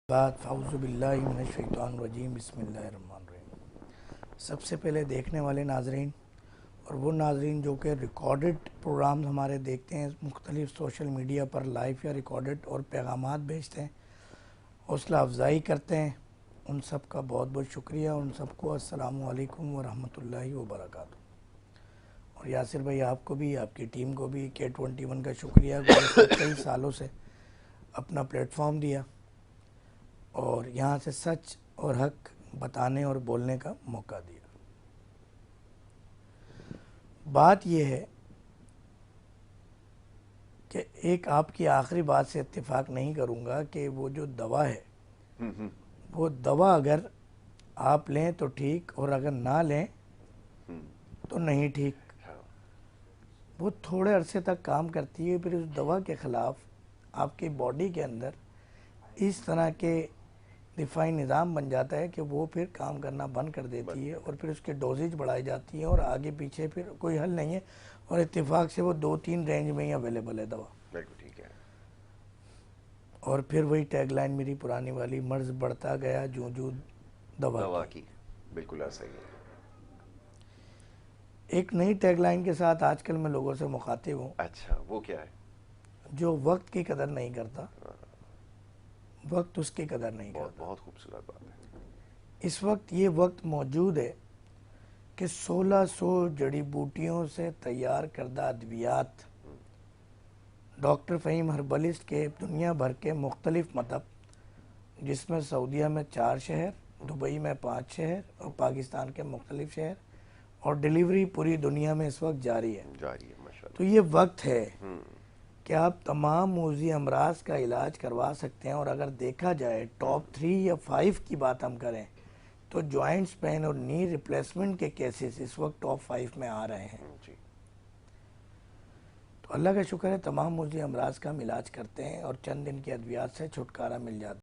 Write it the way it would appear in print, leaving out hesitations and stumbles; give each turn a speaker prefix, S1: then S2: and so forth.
S1: बाद फ़ाउज़ुबिल्लाहि मिनश्शैतानिर्रजीम बिस्मिल्लाहिर्रहमानिर्रहीम। सबसे पहले देखने वाले नाजरीन और वो नाजरीन जो कि रिकॉर्डेड प्रोग्राम्स हमारे देखते हैं मुख्तलिफ़ सोशल मीडिया पर लाइव या रिकॉर्डेड और पैगामात भेजते हैं, हौसला अफजाई करते हैं, उन सब का बहुत बहुत शुक्रिया। उन सबको अस्सलामु अलैकुम व रहमतुल्लाहि व बरकातुहू। और यासिर भाई आपको भी, आपकी टीम को भी K21 का शुक्रिया, गुज़श्ता कई सालों से अपना प्लेटफॉर्म दिया और यहाँ से सच और हक बताने और बोलने का मौका दिया। बात यह है कि एक आपकी आखिरी बात से इत्तेफाक नहीं करूँगा कि वो जो दवा है वो दवा अगर आप लें तो ठीक और अगर ना लें तो नहीं ठीक। वो थोड़े अरसे तक काम करती है, फिर उस दवा के ख़िलाफ़ आपकी बॉडी के अंदर इस तरह के दिफाई निज़ाम बन जाता है कि वो फिर काम करना बंद कर देती है और फिर उसके डोजेज बढ़ाई जाती है और आगे पीछे फिर कोई हल नहीं है। और इत्तेफाक से वो 2-3 रेंज में ही अवेलेबल है दवा।
S2: बिल्कुल ठीक है।
S1: और फिर वही टैगलाइन मेरी पुरानी वाली, मर्ज बढ़ता गया जो जो दवा की।
S2: बिल्कुल ऐसा ही है।
S1: एक नई टैगलाइन के साथ आजकल मैं लोगों से मुखातिब हूँ।
S2: अच्छा, वो क्या है?
S1: जो वक्त की कदर नहीं करता, वक्त उसकी कदर नहीं करता।
S2: बहुत खूबसूरत बात है।
S1: इस वक्त ये वक्त मौजूद है कि 1600 जड़ी बूटियों से तैयार करदा अद्वियात डॉक्टर फ़हीम हर्बलिस्ट के दुनिया भर के मुख्तलिफ मतब, जिसमें सऊदीया में 4 शहर, दुबई में 5 शहर और पाकिस्तान के मुख्तलिफ शहर, और डिलीवरी पूरी दुनिया में इस वक्त जारी है
S2: माशाल्लाह।
S1: तो ये वक्त है कि आप तमाम मूजी अमराज का इलाज करवा सकते हैं। और अगर देखा जाए टॉप 3 या 5 की बात हम करें तो जॉइंट्स पेन और नी रिप्लेसमेंट के केसेस इस वक्त टॉप 5 में आ रहे हैं
S2: जी।
S1: तो अल्लाह का शुक्र है, तमाम मूजी अमराज का हम इलाज करते हैं और चंद दिन की अद्वियात से छुटकारा मिल जाता है।